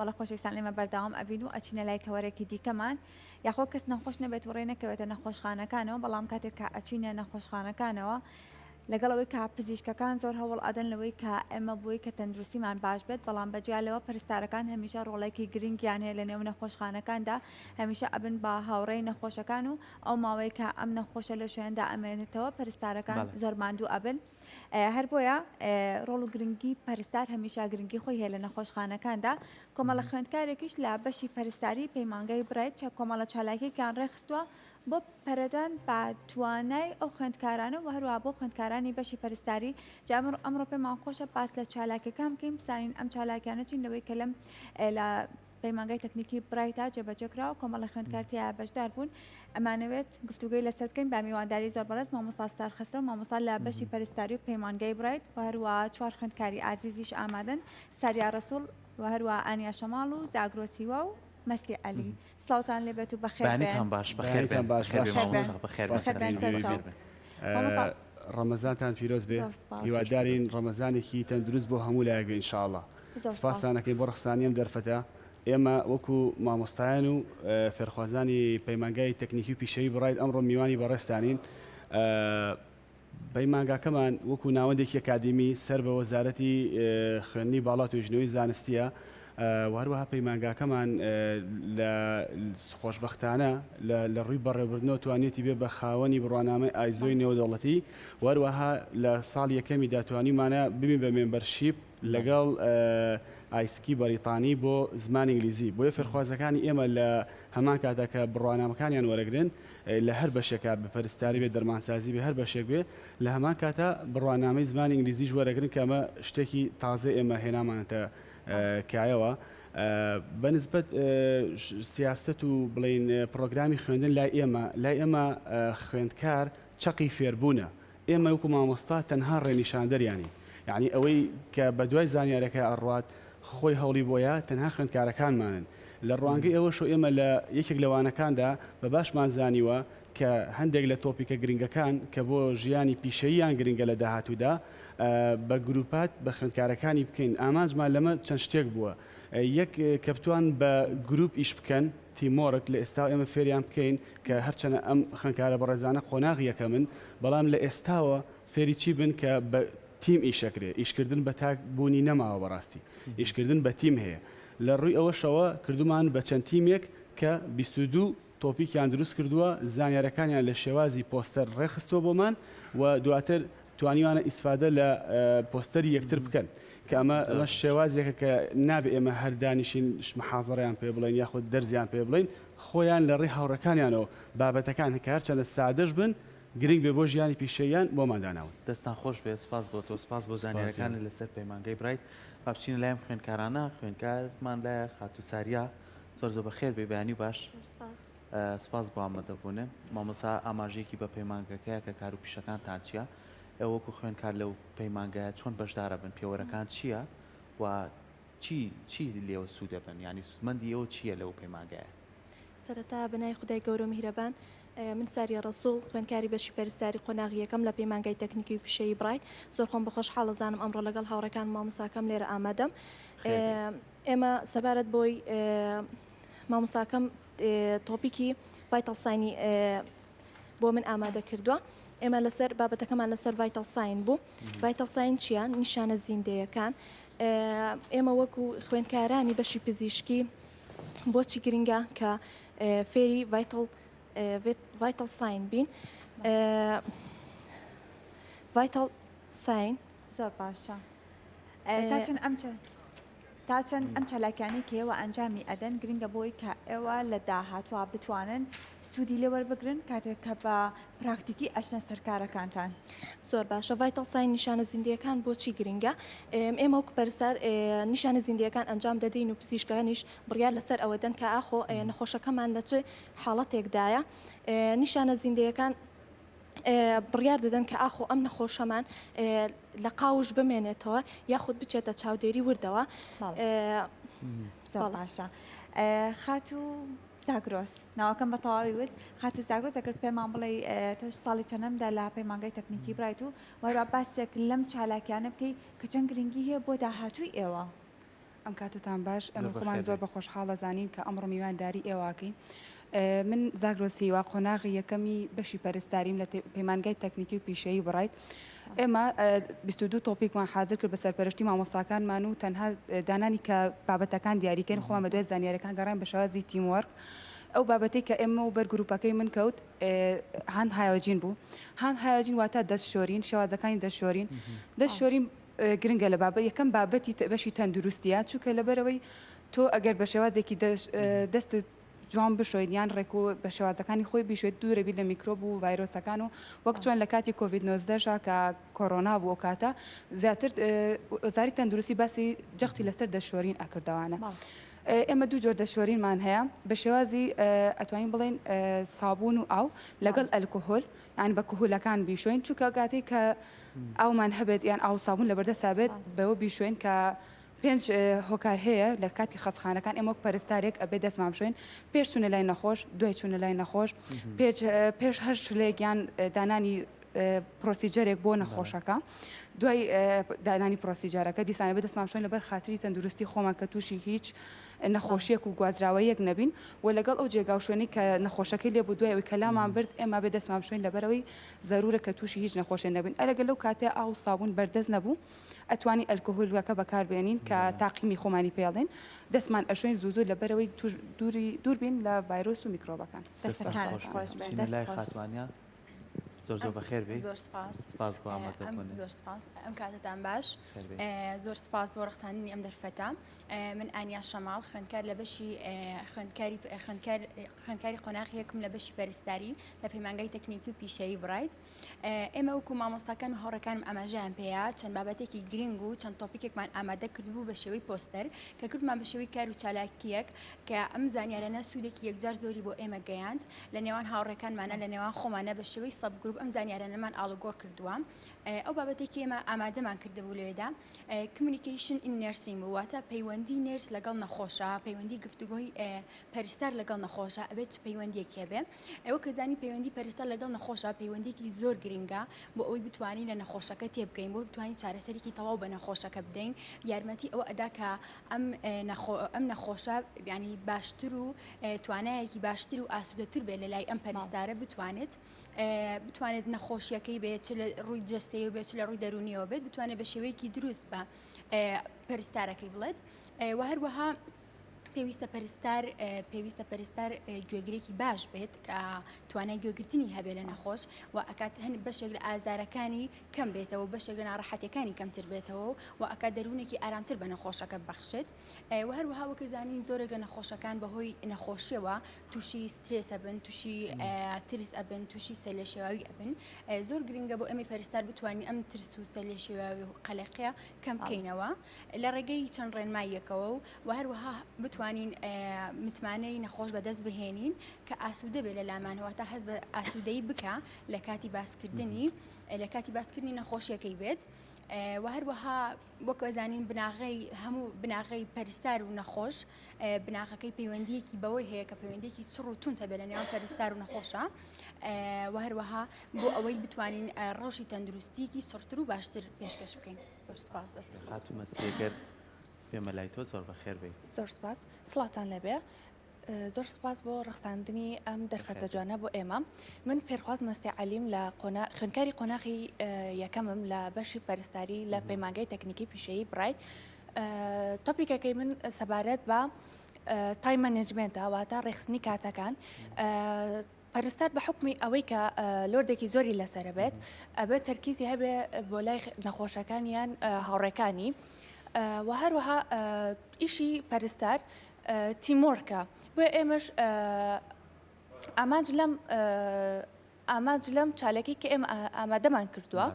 بەڵە خۆشەویستان لێمە بەردەوام ئەبین و ئەچینە لای تەوەرێکی دیکەمان یاخۆ کەس نەخۆش نەبێت و ڕێنەکەوێتە نەخۆشخانەکانەوە بەڵام کاتێک کە ئەچینە نەخۆشخانەکانەوە لەگەڵەوەی کا پزیشکەکان زۆر هەوڵ ئەدەن لەوەی کە ئێمە بووی کە تەندروستیمان باش بێت بەڵام بەجیالەوە پەرستارەکان هەمیشە ڕۆڵێکی گرنگیان هەیە لە نێو نەخۆشخانەکاندا هەمیشە ئەبن بە هاوڕێی نەخۆشەکان و ئەو ماوەی کە ئەم نەخۆشە لە شوێندا ئەمێنێتەوە پەرستارەکان زۆر ماندوو ئەبن هەر بۆیە ڕۆڵ و گرنگی پەرستار هەمیشە گرنگی خۆی هەیە لە نەخۆشخانەکاندا کۆمەڵە خوێندکارێکیش لە بەشی پەرستاری پەیمانگای برایت چە کۆمەڵە چالاکییان ڕێخستووە بۆ پەرەدان بە توانای ئەو خوێندکارانە و هەروە بۆ خوێندکارانی بەشی پەرستاری جامر ئەمڕۆ پێمان خۆشە باس لە چالاکەکان بکەین بزانین ئەم چالاکیانە چین لەوەی کە لەم لە پەیمانگای تەکنیکی برایتا جێبەجێکراوە کۆمەڵە خوێندکارتیە بەشدار بوون ئەمانەوێت گفتوگوی لەسەر بکەین با میوانداری زۆر بەڕێز مامۆستا ستارخەسە و مامۆستا لە بەشی پەرستاری و پەیمانگای برایت و هەروە چوار خوێندکاری ئازیزیش ئامادەن ساریا ڕەسوڵ و هەروە ئانیا شەماڵ و زاگرۆسیوە و مەستی عەلی سڵاوتان لێبێت و بەخێر بێن باش بەخێر بێن ڕەمەزانتان پیرۆز بێ هیوادارین ڕەمەزانێکی تەندروست بۆ هەموو لایەگە ئینشاءڵڵا سپاسانەکەی بۆ ڕخسانیم دەرفەتە ئێمە وەکو مامۆستایان و فێرخوازانی پەیمانگای تەکنیکی و پیشەوی بڕایت ئەمڕۆ میوانی بەڕێستانین پەیمانگاکەمان وەکو ناوەندێکی ئەکادمی سەر بە وەزارەتی خوێندنی باڵا و توێژینەوەی زانستیە وهروەها پەیمانگاکەمان لە خۆشبەختانە لە ڕووی بەڕێوەبردنەوە توانێتی بێ بە خاوەنی بڕوانامەی ئایزۆی نێودەوڵەتی وهروەها لە ساڵ یەکەمی داتوانیمانە ببین بە مێمبەرشیپ لەگەڵ ئایسکی بەریتانی بۆ زمانی ئینگلیزی بۆیە فێرخوازەکانی ئێمە لە هەمان کاتە کە بڕوانامەکانیان وەرەگرن لە هەر بەشێکە بە پەرستاری بێ دەرمانسازی بێ هەر بەشێک بێ لە هەمان کاتە بڕوانامەی زمانی ئینگلیزیش وەرەگرن کە ئەمە شتێکی تازە ئێمە هێنامانەتە کایەوە بەنسبەت سیاست و بڵین پرۆگرامی خوێندن لای ئێمە خوێندکار چەقی فێربوونە ئێمە وەکو مامۆستا تەنها ڕێنیشاندەریانی یعنی ئەوەی کە بە دوای زانیارەکە ئەڕات خۆی هەوڵی بۆیە تەنها خوێندکارەکانمانن لە ڕوانگەی ئەوەشو ئێمە لە یەکێک لەوانەکاندا بە باشمان زانیوە کە هەندێک لە تۆپیکە گرنگەکان کە بۆ ژیانی پیشەییان گرنگە لە داهاتوودا بە گروپات بە خوێندکارەکانی بکەین ئامانجمان لەمە چەند شتێک بووە یەک کە بتوان بە گروپ ئیش بکەن تیمۆرک لە ئێستا ئێمە فێریان بکەین کە هەرچەنە ئەم خوێندکارە بەڕێزانە قۆناغی یەکە من بەڵام لە ئێستاوە فێری چی بن کە بە تیم ئیشەکرێ ئیشکردن بە تاک بوونی نەماوە بەڕاستی ئیشکردن بە تیم هەیە لە ڕووی ئەوەشەوە کردومان بە چەند تیمێک کە 22 تۆپیکیان دروست کردووە زانیارەکانیان لە شێوازی پۆستەر ڕێخستووە بۆمان و دواتر توانیوانە ئیسفادە لە پۆستەری یەکتر بکەن کە ئەمە شێوازێکە کە نابێ ئێمە هەردانیشین محازەڕیان پێ بڵین یاخود دەرزیان پێ بڵین خۆیان لە ڕێ هاوڕەکانیانەوە بابەتەکان هەکە هەرچەندە سادەش بن گرنگ بێ بۆ ژیانی پیشەیان بۆمانداناون دەستان خۆش بێ سپاس بۆ تۆ سپاس بۆ زانیارەکان لەسەر پەیمانگای برایت با بچینە لایم خوێندکارانە خوێندکارمان لایە خاتو ساریا زۆر زۆر بەخێر بێ بەیانی باش سپاس بۆ ئامادەبوونێ مامۆستا ئاماژەیەکی بە پەیمانگەکەیە کە کار و پیشەکانتان چییە ئێوە وەکو خوێندکار لەو پەیمانگایە چۆن بەشدارە بن پێوەرەکان چییە و چی لێوە سوود دەبن ینی سوودمەندی ئێوە چییە لەو پەیمانگایە سەرەتا بەنای خودای گەورە و میهرەبان من ساریا ڕەسوڵ خوێندکاری بەشی پەرستاری قۆناغی یەکەم لە پەیمانگای تەکنیکی و پیشەیی برایت زۆر خۆم بە خۆشحاڵە زانم ئەمڕۆ لەگەڵ هاوڕێکان مامۆستاکەم لێرە ئامادەم ئێمە سەبارەت بۆی مامۆستاکەم تۆپیکی ڤایتەڵ ساینی بۆ من ئامادە کردووە ئێمە لەسەر بابەتەکەمان لەسەر ڤایتەڵ ساین بوو ڤایتەڵ ساین چییە نیشانە زیندەیەکان ئێمە وەکو خوێندکارانی بەشی پزیشکی بۆچی گرنگە کە فێری ڤایتەڵ ساین بین ڤایتەڵ ساین زۆر باشە تاچەند ئەم چالاکیانی کە ئێوە ئەنجامی ئەدەن گرنگە بۆی کە ئێوە لە داهاتوە بتوانن سوودی لێ وەربگرن کاتێک کە بە پراکتیکی ئەچنە سەرکارەکانتان زۆر باشە ڤایتەڵ ساین نیشانە زیندەیەکان بۆچی گرنگە ئێمە وەکو پەرستار نیشانە زیندەیەکان ئەنجام دەدەین و پزیشکەکانیش بڕیار لەسەر ئەوە دەن کە ئاخۆ نەخۆشەکەمان لە چه حاڵەتێکدایە نیشانە زیندەیەکان بڕیار دەدەن کە ئاخۆ ئەم نەخۆشەمان لە قاوش بمێنێتەوە یاخود بچێتە چاودێری وردەوە باشە خاتو زاگرۆس ناوەکەم بە تەواوی وت خاتو زاگرۆس ئەگەر پێمان بڵێ تۆش ساڵی چەندەمدا لە پەیمانگای تەکنیکی برایت و وەرا باسێک لەم چالاکیانە بکەی کە چەند گرنگی هەیە بۆ داهاتووی ئێوە ئەم کاتتان باش ئەمە زۆر خۆمان بەخێر زۆر بە خۆشحاڵە زانین کە ئەمڕۆ میوانداری ئێواکەین. من زاگرۆسیوا قۆناغی یەکەمی بەشی پەرستاریم لە پەیمانگای تەکنیکی و پیشەیی بڕایت. ئێمە 22 تۆپیکمان حاضر کرد بە سەرپەرشتی مامۆستاکانمان و تەنها دانانی کە بابەتەکان دیاریکەین خۆمان بە دوای زانیاریەکان گەڕان بە شێوازی تیموەرک. ئەو بابەتەی کە ئێمە و بەرگروپەکەی من کەوت هاند هایۆجین بوو. هاند هایۆجین واتە دەستشۆرین، شێوازەکانی دەستشۆرین. دەستشۆرین گرنگە لە بابەت یەکەم بابەتی بەشی تەندروستیە، چونکە لەبەرەوەی تۆ ئەگەر بە شێوازێکی دەستت جوان بشۆیت یان ڕێک و بە شێوازەکانی خۆی بیشێت دوورەبی لە میکرۆب و ڤایرۆسەکان و وەک چۆن لە کاتی کۆڤید 19 کە کۆڕۆنا بوو ئەو کاتە زیاتر وەزاری تەندروستی باسی جەختی لەسەر دەستشۆرین ئەکردەوانە. ئێمە دوو جۆر دەستشۆرینمان هەیە بە شێوازی ئەتوانین بڵێن سابوون و ئاو لەگەڵ ئەلکۆهۆل یان بە کۆهولەکان بیشۆین، چونکە کاتێک کە ئاومان هەبێت یان ئاو سابوون لەبەردەستا بێت بەوە بیشۆین کە 5 هۆکار هەیە لە کاتی خەسخانەکان ئێمە پەرستارێک ئەبێ دەستمان بشۆین پێش چوونە لای نەخۆش، دوای چوونە لای نەخۆش، پێش هەر شلێک یان دانانی پرۆسیجەرێک بۆ نەخۆشەکە، دوای دانانی پرۆسیجارەکە دیسانە بە دەستمان بشۆین لەبەر خاتری تەندروستی خۆمان کە تووشی هیچ نەخۆشیەک و گوازراوەیەک نەبین و لەگەڵ ئەو جێگاوشوێنی کە نەخۆشەکەی لێ بوو دوای ئەوی کەلامان برد ئێمە بێ دەستمان بشۆین لەبەرەوەی ضرورە کە تووشی هیچ نەخۆشیێک نەبین. ئەلەگەل لەو کاتێ ئاو سابوون بەردەست نەبوو ئەتوانی ئەلکۆهۆلەکە بەکاربێنین کە تاقیمی خۆمانی پێڵێن دەستمان ئەشۆین زوو لەبەرەوەی دووربین لە ڤایرۆس و میکرۆبەکان. دەستەکان خۆش بێن، دەست لای خۆش. خاتوانیا زۆر بەخێر بێ. زۆر سپاس. سپاس بۆ ئامادەبوونت. زۆر سپاس. ئەم کاتتان باش. زۆر سپاس بۆ ڕخساندنی ئەم دەرفەتە. من ئانیا شەماڵ خوێندکار لە بەشی خوێندکاری قۆناغی یەکم لە بەشی پەرستاری لە پەیمانگای تەکنیکی و پیشەیی بڕایت. ئێمە وەکو مامۆستاکان و هاوڕێکانم ئاماژەیان پێەیە چەند بابەتێکی گرنگ و چەند تۆپیکێکمان ئامادە کردبوو بە شێوەی پۆستەر کە کردمان بە شێوەی کار و چالاکیەک کە ئەم زانیارانە سوودێکی یەکجار زۆری بۆ ئێمە گەیاند لە نێوان هاوڕێکانمانە لە نێوان خۆمانە بە شێوەی سەب گروپ ئەم زانیارانەمان ئاڵوگۆڕ کردووە. ئەو بابەتێکی ئێمە ئامادەمان کردبوو لێدا کمیونیکیشن ئین نەرسینگ واتە پەیوەندی نێرس لەگەڵ نەخۆشە، پەیوەندی گفتوگۆی پەرستار لەگەڵ نەخۆشە ئەبێت پەیوەندیەک هەبێ. ئەوە کە زانی پەیوەندی پەرستار لەگەڵ نەخۆشە پەیوەندێکی زۆر گرنگە بۆ ئەوەی بتوانین لە نەخۆشەکە تێبگەین، بۆ بتوانین چارەسەرێکی تەواو بە نەخۆشەکە بدەین. یارمەتی ئەوە ئەدا کە ئەم نەخۆشە ینی باشتر و توانایەکی باشتر و ئاسوودەتر بێت لە لای ئەم پەرستارە بتوانێت نەخۆشیەکەی بێت چ لە ڕووی جەستەیە بێت چ لە ڕووی دەرونیەوە بێت بتوانێت بە شێوەیەکی دروست بە پەرستارەکەی بڵێت. و هەروەها پێویستە پەرستار گوێگرێکی باش بێت کە توانای گوێگرتنی هەبێت لە نەخۆش و ئەکات هەن بەشێک لە ئازارەکانی کەم بێتەوە، بەشێک لە ناڕەحەتیەکانی کەمتر بێتەوە و ئەکات دەروونێکی ئارامتر بە نەخۆشەکە بەخشێت. و هەروەها وەکە زانین زۆرێک لە نەخۆشەکان بەهۆی نەخۆشیەوە تووشی سترێس ئەبن، تووشی ترس ئەبن، تووشی سەرلێشێواوی ئەبن. زۆر گرنگە بۆ ئێمە پەرستار بتوانین ئەم ترس و سەرلێشێواوی و قەلەقیە کەم بکەینەوە لە ڕێگەی چەند ڕێنماییەکەوە و هەروەها بتوانین متمانەی نەخۆش بەدەست بهێنین کە ئاسوودە بێت لە لامانەوە تا هەست بە ئاسوودەی بکە لە کاتی باسکردنی نەخۆشیەکەی بێت. و هەروەها وەکو زانین هەموو بناغەی پەرستار و نەخۆش بناغەکەی پەیوەندیەکی بەوەی هەیە کە پەیوەندیەکی چڕ و تونتە بێت لە نێوان پەرستار و نەخۆشە و هەروەها بۆ ئەوەی بتوانین ڕۆژی تەندروستیکی چڕتر و باشتر پێشکەش بکەین. زۆر سپاس دەست هاتوومە سێگەر پێمە لای تۆ زۆر بەخێر بێت. زۆر سپاس سڵاتان لەبێ. زۆر سپاس بۆ ڕخساندنی ئەم دەرفەتە جوانە بۆ ئێمە. من فێرخواز مەستی عەلیم لە خوێندکاری قۆناغی یەکەمم لە بەشی پەرستاری لە پەیمانگای تەکنیکی پیشەیی بڕایت. تۆپیکەکەی من سەبارەت بە تایم مەنێجمنتە واتە ڕێخستنی کاتەکان. پەرستار بە حکمی ئەوەی کە لۆردێکی زۆری لەسرە بێت ئەبێت تەرکیزی هەبێ بۆ لای نەخۆشەکانیان هاوڕێکانی و هەروەها ئیشی پەرستار تیمۆرکە بۆ ئێمەش ئاماج لەم چالێکی کە ئێمە ئامادەمان کردووە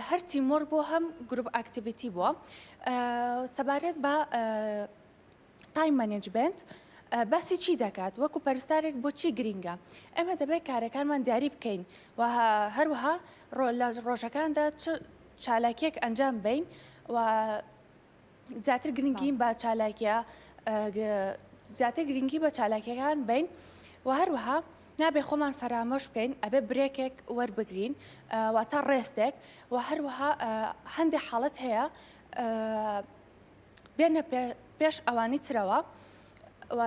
هەر تیمۆر بۆ هەم گروپ ئاکتیڤیتی بووە سەبارەت بە تایم مەنێجمنت باسی چی دەکات وەکو پەرستارێک بۆ چی گرینگە ئێمە دەبێت کارەکانمان دیاری بکەین و هەروەها لە ڕۆژەکاندا چالاکیەک ئەنجام بین و زیاتر گرنگی بە چالاکیە زیاتر گرنگی بە چالاکیەکان بین و هەروەها نابێ خۆمان فەرامۆش بکەین ئەبێ برێکێک وەربگرین واتە ڕێستێک و هەروەها هەندێک حاڵەت هەیە بێنە پێش ئەوانی ترەوە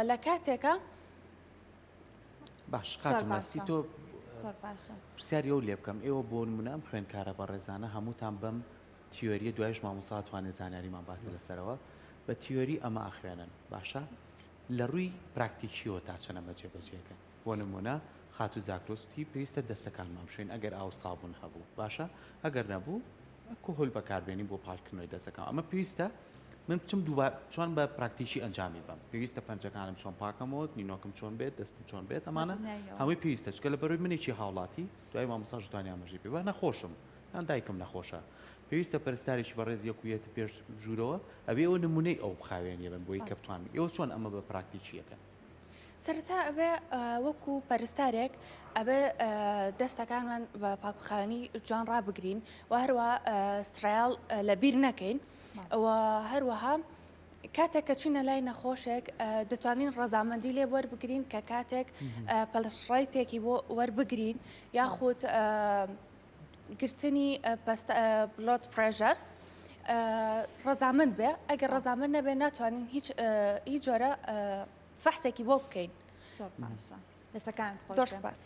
لە کاتێکە باش خاتم مەستی تۆ زۆر باشە پرسیاری ئەو لێ بکەم ئێوە بۆ نمونە خوێندکارە بە ڕێزانە هەمووتان بەم تیۆریە دوایش مامۆستا توانێت زانیاریمان باتە لەسەرەوە بە تیۆری ئەمە ئاخوێنن باشە لە ڕووی پراکتیکیەوە تا چەنەمە جێبەجێەکەن بۆ نمونە خاتو زاکرۆستی پێویستە دەستەکانمان بشوێن ئەگەر ئاو سابوون هەبوو باشە ئەگەر نەبوو کۆهۆل بەکاربێنی بۆ پاکردنەوەی دەستەکان ئەمە پێویستە من بچم دووبار چۆن بە پراکتیکی ئەنجامی بم پێویستە پەنجەکانم چۆن پاکەمەوە نینۆکم چۆن بێت دەستم چۆن بێت ئەمانە هەمووی پێویستە چکە لە بەروی منێکی هاوڵاتی دوای مامۆستا ژوتانی ئاماژەی پێ نەخۆشم یان دایکم نەخۆشە پێویستە پەرستارێکی بەڕێز یەکویەتی پێش ژوورەوە ئەبێ ئەوە نمونەی ئەو بخاوێنیە بن بۆی کە بتوانین ئێوە چۆن ئەمە بە پراکتیکیەکەن سەرەتا ئەبێ وەکو پەرستارێک ئەبێ دەستەکانمان بە پاکخانی جوان ڕابگرین و هەروە سترایال لە بیر نەکەین و هەروەها کاتێک کە چوونە لای نەخۆشێک دەتوانین ڕەزامەندی لێ وەربگرین کە کاتێک پەلشڕایتێکی بۆ وەربگرین یاخود گرتنی بلۆت پرێژەر ڕەزامەند بێ ئەگەر ڕەزامەند نەبێ ناتوانین هیچ جۆرە فەحسێکی بۆ بکەین زۆر باشە دەستەکانت خۆش زۆر سپاس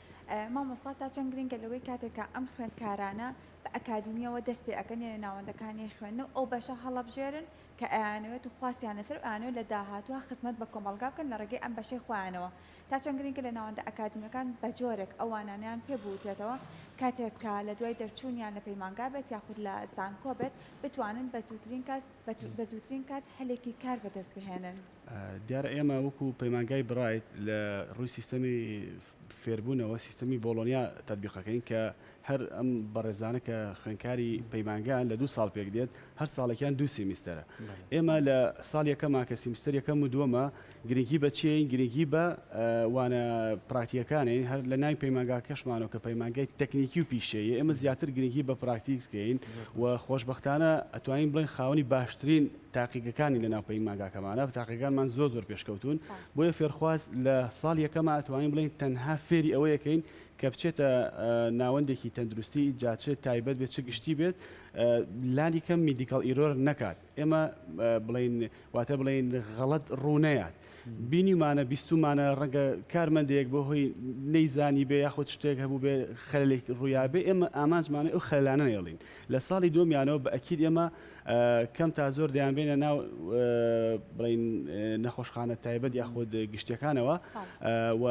مامۆستا تا چەند گرنگە لەوەی کاتێکە ئەم خوێندکارانە بە ئەکادمیەوە دەست پێ ئەەکەن لە ناوەندەکانی خوێندنەوە ئەو بەشە هەڵەبژێرن کە ئەیانەوێت و خواستیان لەسەر ئەیانەوێت لە داهاتووە خزمەت بە کۆمەڵگا بکەن لە ڕێگەی ئەم بەشەی خۆیانەوە تا چەند گرنگە لە ناوەندە ئەکادمیەکان بە جۆرێک ئەوانانیان پێبووتێتەوە کاتێک کە لە دوای دەرچوونیان لە پەیمانگا بێت یاخود لە زانکۆ بێت بتوانن بە زووترین کات هەلێکی کار بەدەست بهێنن دیارە ئێمە وەکو پەیمانگای برایت لە ڕووی سیستەمی فێربوونەوە سیستەمی بۆلۆنیا تەطبیقەکەین کە هەر ئەم بەڕێزانە کە خوێندکاری پەیمانگیان لە 2 ساڵ پێک دێت هەر ساڵێکیان 2 سیمیستەرە ئێمە لە ساڵ یەکەما کە سیمیستەر یەکەم و دووەمە گرنگی بە چین گرنگی بە وانە پراکتیەکانین هەر لە ناوی پەیمانگا کەشمانەوە کە پەیمانگای تەکنیکی و پیشەیە ئێمە زیاتر گرنگی بە پراکتیکسکەین و خۆشبەختانە ئەتوانین بڵین خاوەنی باشترین تاقیگەکانی لە ناو پەیمانگاکەمانە تاقیگەکانمان زۆر پێشکەوتون بۆیە فێرخواز لە ساڵ یەکەما ئەتوانین بڵین تەنها فێری ئەوەیەکەین کە بچێتە ناوەندێکی تەندروستی جاچێت تایبەت بێت چ گشتی بێت لانی کەم میدیکال ئیرۆر نەکات ئێمە بڵین واتە بڵین غەڵەت ڕوونەیات بینیمانە بیستمانە ڕەنگە کارمەندێک بۆ هۆی نەیزانی بێ یاخود شتێک هەبوو بێ خەلێک ڕوویابێ ئێمە ئامانجمانە ئەو خەلانە نێڵین لە ساڵی دومیانەوە بە ئەکید ئێمە کەم تا زۆر دەیانبێنە ناو بڵین نەخۆشخانە تایبەت یاخود گشتەکانەوە و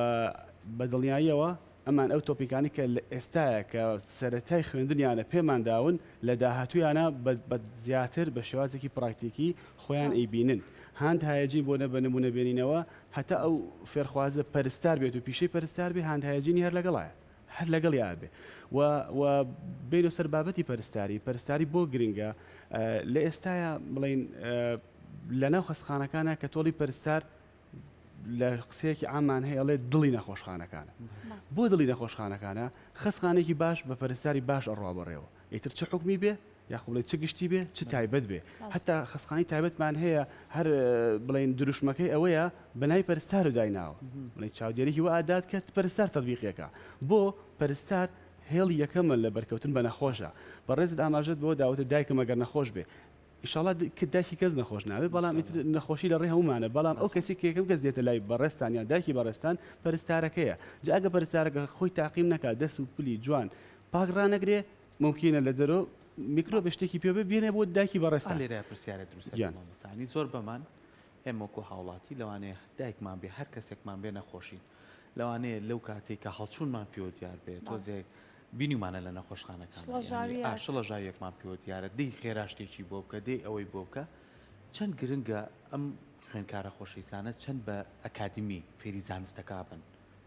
بە دڵنیاییەوە ئەمان ئەو تۆپیکانی کە لە ئێستاە کە سەرەتای خوێندنیانە پێمان داون لە داهاتوویانە بە زیاتر بە شێوازێکی پراکتیکی خۆیان ئەیبینن هاند هایەجین بۆ نە بە نمونە بێنینەوە هەتا ئەو فێرخوازە پەرستار بێت و پیشەی پەرستار بێ هاند هایەجینی هەر لەگەڵایە هەر لەگەڵ یابێ و بین و سەر بابەتی پەرستاری بۆ گرنگە لە ئێستاە بڵین لەناو خەستخانەکانە کە تۆڵی پەرستار لە قسەیەکی ئامان هەیە ئەڵێ دڵی نەخۆشخانەکانە بۆ دڵی نەخۆشخانەکانە خەستخانێکی باش بە پەرستاری باش ئەڕوا بەڕێوە ئیتر چه حکمی بێ یاخۆ بڵێ چ گشتی بێ چ تایبەت بێ حتا خەستخانی تایبەتمان هەیە هەر بڵین دروشمەکەی ئەوەیە بەنای پەرستار و دایناوە بڵین چاودێرێکی وە ئادات کە پەرستار تەطبیقیەکە بۆ پەرستار هێڵی یەکەمە لە بەرکەوتن بە نەخۆشە بەڕێزت ئاماژەت بۆ داوتە دایکم ئەگەر نەخۆش بێ ئیشاڵا دایکی کەس نەخۆش ناوێت بەڵام نەخۆشی لە ڕێ هەمومانە بەڵام ئەو کەسی کێکم کەس دێتە لای بەڕێستان یان دایکی بەڕێستان پەرستارەکەیە جا ئەگە پەرستارەکە خۆی تاقیم نەکات دەست و پلی جوان پاکڕانەگرێ ممکنە لە دەرۆ میکرۆ بە شتێکی پێ بێنێ بۆ دایکی بەڕێستان لێرە پرسیارە دروستانی زۆر بەمان ئێمەکو هاوڵاتی لەوانەیە دایکمان بێ هەر کەسێکمان بێ نەخۆشین لەوانەیە لەو کاتێک کە هەڵچوونمان پێوە دیار بێت تۆزێک بینیمانە لە نەخۆشخانەکان شڵە ژاویەکمان پێوە دیارە دەی خێرا شتێکی بۆ بکە دەی ئەوەی بۆ بکە چەند گرنگە ئەم خوێندکارە خۆشەویستانە چەند بە ئەکادمی فێری زانستەکە بن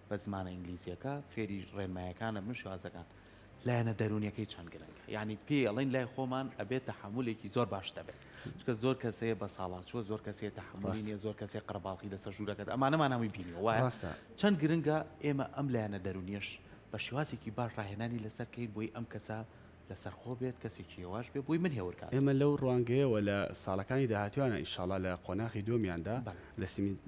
بە زمانە ئینگلیزیەکە فێری ڕێنمایەکانە من شوازەکان لایەنە دەرونیەکەی چەند گرنگە یعنی پێ ئەڵێن لای خۆمان ئەبێت تەحملێکی زۆر باش دەبێت چکە زۆر کەسەیە بە ساڵات چوە زۆر کەسێت تەحملی نیە زۆر کەسێک قەرباڵقی لەسەر ژوورەکەت ئەمانەمان هەمووی بینیوە وایە چەند گرنگە ئێمە ئەم لایەنە دەرونیەش بە شێوازێکی باش ڕاهێنانی لەسەرکەین بۆی ئەم کەسە لەسەرخۆ بێت کەسێکی هێواش بێ بۆی من هێورکات ئێمە لەو ڕوانگەیەوە لە ساڵەکانی داهاتوانە ئیشاڵا لە قۆناغی دومیاندا لە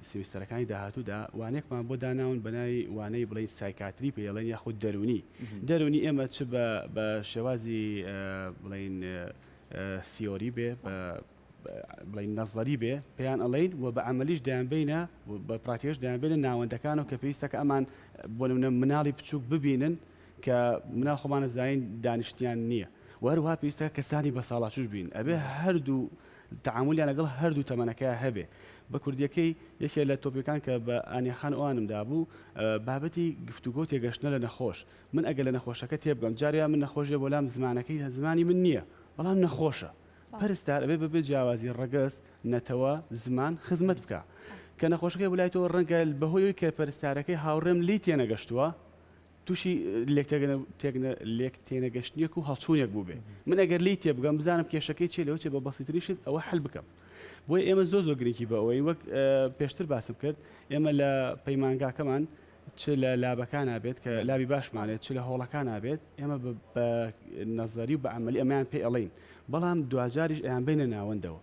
سیمیستەرەکانی داهاتوودا وانێکمان بۆ داناون بەناوی وانەی بڵین سایکاتری پێڵێن یاخود دەرونی ئێمە چ بە شێوازی بڵین سیۆری بێ بڵین نەزەری بێ پێیان ئەڵین و بە عملیش دایان بینە بە پراتیکش دایان بینە ناوەندەکانەوە کە پێویستەکە ئەمان بۆ نمونە مناڵی بچووک ببینن کە مناڵ خۆمانە زانین دانیشتیان نییە و هەروها پێویستە کەسانی بە ساڵاتوش بین ئەبێ هەردوو تعاملیان لەگەڵ هەردوو تەمەنەکەی هەبێ بە کوردیەکەی یەکێ لە تۆپیەکان کە بە ئانیخان ئەوانمدا بوو بابەتی گفتوگۆ تێگەشتنە لە نەخۆش من ئەگە لە نەخۆشەکە تێبگەم جاریا من نەخۆشیە بۆ لام زمانەکەی زمانی من نییە بەڵام نەخۆشە پەرستار ئەبێ بەبێ جیاوازی ڕەگەز نەتەوە زمان خزمەت بکە کە نەخۆشەکەی بلایەوە ڕەنگە بەهۆی کە پەرستارەکەی هاوڕێم لی تێنەگەشتووە تووشی لێک تێنەگەشتنیەک و هەڵچوونێک بوو بێ من ئەگەر لی تێبگەم بزانم کێشەکەی چێ لەوە چێ بە بەسیتریشت ئەوە حل بکەم بۆی ئێمە زۆر گرنگی بە ئەوەی وەک پێشتر باسم کرد ئێمە لە پەیمانگاکەمان چ لە لابەکان نابێت کە لابی باشمانێت چ لە هۆڵەکان نابێت ئێمە بە نەزەری و بە عملی ئەمەیان پێ ئەڵین بەڵام دوجاریش ئەیان بینە ناوەندەوە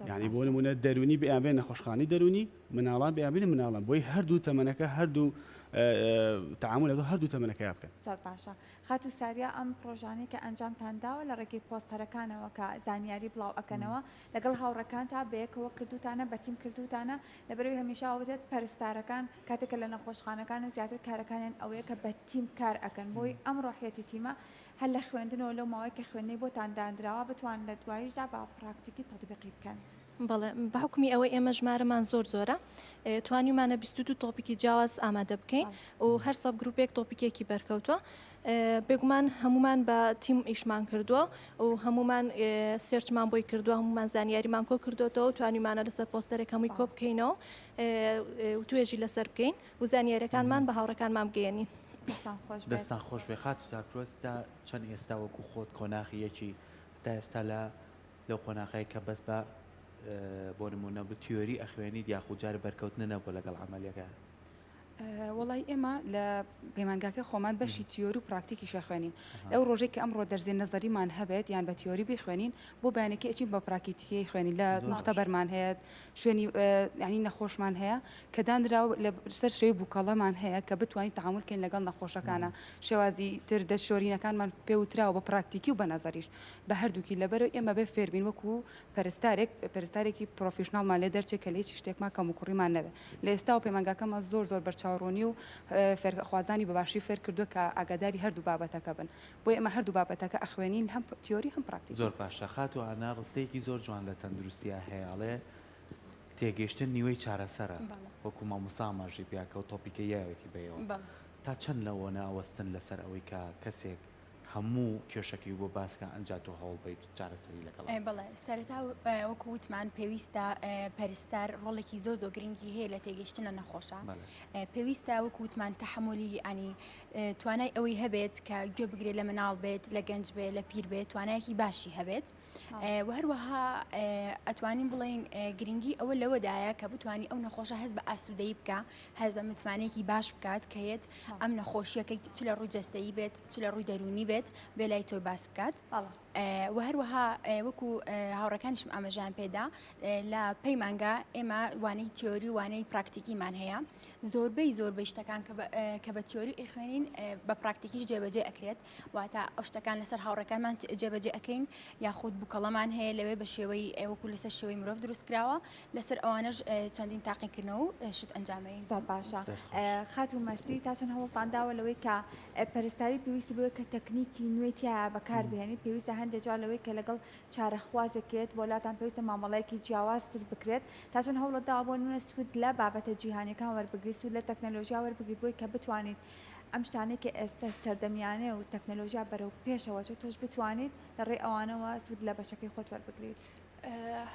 یعنی بۆ نمونە دەرونی بێیان بێن نەخۆشخانەی دەرونی مناڵان بێیان بینە مناڵان بۆی هەردوو تەمەنەکە هەردوو تعامل لەگەڵ هەردوو تەمەنەکەی بکەن زۆر باشە خات و ساریا ئەم پرۆژانەی کە ئەنجامتانداوە لە ڕێگەی پۆستەرەکانەوە کە زانیاری بڵاو ئەکەنەوە لەگەڵ هاوڕەکان تا بەیەکەوە کردوتانە بەتیم کردوتانە لەبەرەوەی هەمیشە ئەوێت پەرستارەکان کاتێکە لە نەخۆشخانەکانە زیاتر کارەکانیان ئەوەیە کە بەتیم کار ئەکەن بۆی ئەم ڕۆحیەتی تیمە هەر لە خوێندنەوە لەو ماوەی کە خوێندنەی بۆ تاندانراوە بتوان لە دواییشدا با پراکتیکی تەطبیقی بکەن بەڵێ بە حکمی ئەوەی ئێمە ژمارەمان زۆرە توانیمانە 22 تۆپیکی جیاواز ئامادە بکەین و هەر سەب گروپێک تۆپیکێکی بەرکەوتووە بێگومان هەمومان بە تیم ئیشمان کردووە و هەمومان سێرچمان بۆی کردووە هەمومان زانیاریمان کۆ کردوەوە توانیمانە لەسەر پۆستەرێک هەمووی کۆ بکەینەوە و توێژی لەسەر بکەین و زانیاریەکانمان بە هاوڕەکانمان بگەێنین دەستان خۆش بێ خات و زاکرۆسدا چەند ئێستا وەکو خۆت کۆناغی یەکی تا ئێستا لەو قۆناغی کە بەس بە بۆ نمونە بتیۆری ئەخوێنیت یاخود جارە بەرکەوتنە نەبوو لەگەڵ عملیەکە وڵی ئێمە لە پەیمانگاکە خۆمان بەشی تیۆری و پراکتیکی شەخوێنین ئەو ڕۆژێک کە ئەمڕۆ دەرزێن نەزەریمان هەبێت یان بە تیۆری بخوێنین بۆ بەیانێکی ئەچین بە پراکتیکی خوێنین لە مختەبەرمان هەیە شوێنی ینی نەخۆشمان هەیە کە دانراوە لە سەر شێوی بووکەڵەمان هەیە کە بتوانین تەعامل بکەین لەگەڵ نەخۆشەکانە شێوازی تر دەستشۆرینەکانمان پێوتراوە بە پراکتیکی و بە نەزەریش بە هەردووکی لەبەرەوە ئێمە بێ فێربین وەکو پەرستارێکی پرۆفیشناڵمان لێ دەرچێت کە لێکی شتێکمان کەم و کوڕیمان نەبێت لە ئێستا و پەیمانگاکەمان زۆر بەرچاوڕۆنی و خوازانی بەباشی فێر کردو کە ئاگاداری هەردوو بابەتەکە بن بۆی ئەمە هەردوو بابەتەکە ئەخوێنین هەم تیۆری هەم پراکتیک زۆر باشە خات و ئانا ڕستەیەکی زۆر جوان لە تەندروستیە هەیەڵێ تێگەیشتن نیوەی چارەسەرە وەکو مامۆسا ئاماژەی پیاکە و تۆپیکە یاوێتی بەیەوە تا چەند لەوەنە ئەوەستن لەسەر ئەوەی کە کەسێک هەموو کێشەکی بۆ باسکە ئەنجات و هەوڵ بیت چارەسەری لەگەڵ بەڵێ سەرەتا وەکو وتمان پێویستە پەرستار ڕۆڵێکی زۆر گرنگی هەیە لە تێگەیشتنە نەخۆشە پێویستە وەکو وتمان تەحملی ئەنی توانای ئەوەی هەبێت کە گوێ بگرێت لە مناڵ بێت لە گەنج بێت لە پیر بێت توانایەکی باشی هەبێت و هەروەها ئەتوانین بڵێن گرنگی ئەوە لەوەدایە کە بتوانانی ئەو نەخۆشە هەست بە ئاسوودەی بکە هەست بە متمانەیەکی باش بکات کەیت ئەم نەخۆشیەکە چ لە ڕووی جەستەیی بێت چ لە ڕووی دەرونی بێت بێ لای تۆی باس بکات و هەروەها وەکو هاوڕەکانیشم ئاماژیان پێدا لە پەیمانگا ئێمە وانەی تیۆری وانەی پراکتیکیمان هەیە زۆربەی شتەکان کە بە تیۆری ئەخوێنین بە پراکتیکیش جێبەجێ ئەکرێت واتە ئەو شتەکان لەسەر هاوڕەکانمان جێبەجێ ئەەکەین یاخود بووکەڵەمان هەیە لەوێ بە شێوەی وەکو لەسەر شێوەی مرۆڤ دروستکراوە لەسەر ئەوانەش چەندین تاقیکردنەوە و شت ئەنجامەی زۆر باشە خات و مەستی تا چەند هەوڵتانداوە لەوەی کە پەرستاری پێویستی بووە کە تەکنیکی نوێتیە بەکار بهێنیت پێویستە هەندێک جار لەوەی کە لەگەڵ چارەخوازێکێت بۆ لاتان پێویستە مامەڵەیەکی جیاوازتر بکرێت تا چەند هەوڵەتداوە بۆ نمونە سوود لە بابەتە جیهانیەکان وەربگریت سوود لە تەکنەلۆژیا وەربگریت بۆی کە بتوانیت ئەم شتانەی کە ئێستا سەردەمیانێ و تەکنەلۆژیا بەرەو پێشەوە چ تۆش بتوانیت لەڕێ ئەوانەوە سوود لە بەشەکەی خۆت وەربگریت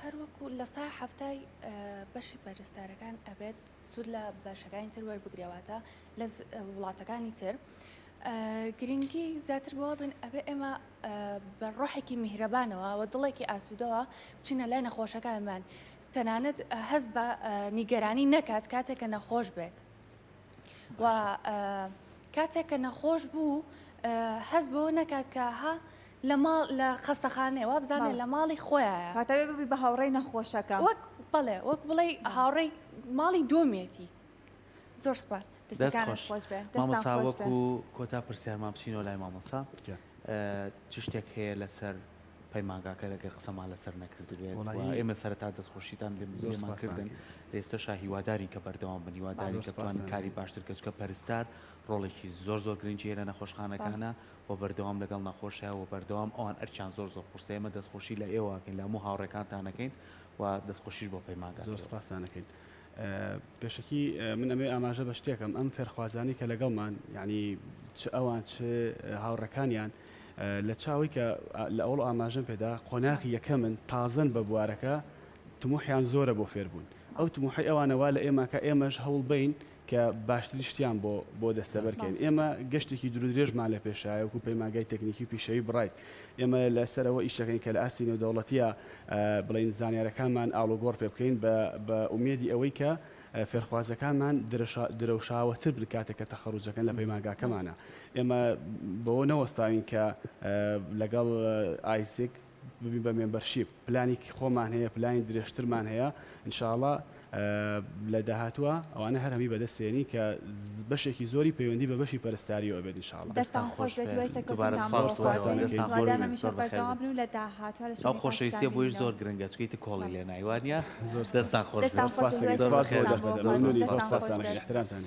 هەروەکو لە سای هەفتای بەشی پەرستارەکان ئەبێت سوود لە بەشەکانی تر وەربگرێواتە لە وڵاتەکانی تر گرنگی زیاتر بۆ بن ئەبێ ئێمە بە ڕۆحێکی میهرەبانەوە و دڵێکی ئاسوودەوە بچینە لای نەخۆشەکانمان تەنانەت هەست بە نیگەرانی نەکات کاتێک کە نەخۆش بێت و کاتێک کە نەخۆش بوو هەست بۆ نەکات کە ها لە خەستەخانەوە بزانێت لە ماڵی خۆیایە کاتەوێ ببی بە هاوڕێی نەخۆشەکە وەک بڵێ هاوڕێی ماڵی دۆمێتی زۆر سپاس مامۆسا وەکو کۆتا پرسیارمان بچینەوە لای مامۆسا چ شتێک هەیە لەسەر پەیمانگاکە لەگەر قسەمان لەسەر نەکرد بێت و وڵی ئێمە سەرەتا دەستخۆشیتان لێمان کردن لێستەشا هیواداری کە بەردەوام بن هیواداری کە بتوانین کاری باشتر کەچکە پەرستار ڕۆڵێکی زۆر گرنگی لە نەخۆشخانەکانە و بەردەوام لەگەڵ نەخۆشە و بەردەوام ئەوان ئەرچیان زۆر قورسە ئێمە دەستخۆشی لە ئێوەکەین لە هەموو هاوڕێکانتانەکەین و دەستخۆشیش بۆ پەیمانگا زۆر سپاسانەکەین پێشکی من ئەمێ ئاماژە بە شتێکم ئەم فێرخوازانی کە لەگەڵمان یعنی چ ئەوان چ هاوڕەکانیان لە چاوی کە لە ئەوڵ ئاماژەم پێدا قۆناغی یەکە من تازن بە بوارەکە تموحیان زۆرە بۆ فێربوون ئەو تموحی ئەوانەوە لە ئێمە کە ئێمەش هەوڵ بین کە باشتری شتیان بۆ دەستەبەرکەین ئێمە گەشتێکی درێژمان لە پێشایەوەکو پەیمانگای تەکنیکی و پیشەوی بڕایت ئێمە لەسەرەوە ئیشەکەین کە لە ئاستی نێودەوڵەتیە بڵین زانیارەکانمان ئاڵوگۆڕ پێ بکەین بە ئومێدی ئەوەی کە فێرخوازەکانمان درەوشاوەتر بکاتێکە تەخەڕوجەکەن لە پەیمانگاکەمانە ئێمە بەوە نەوەستاوین کە لەگەڵ ئایسێک ببین بە مێمبەرشیپ پلانی خۆمان هەیە پلانی درێژترمان هەیە ئینشاءڵڵا لە داهاتووە ئەوانە هەر هەمی بەدەستێنی کە بەشێکی زۆری پەیوەندی بە بەشی پەرستاریەوە بێت ئینشاءڵڵا دەستان خۆش بێت دوای سەرکەوتنتان لە داهاتوە ئەو خۆشەویستیە بۆیش زۆر گرنگە چکەیتە کۆڵی لێ نایوانە دەستان خۆش دەستان خۆش احترامتان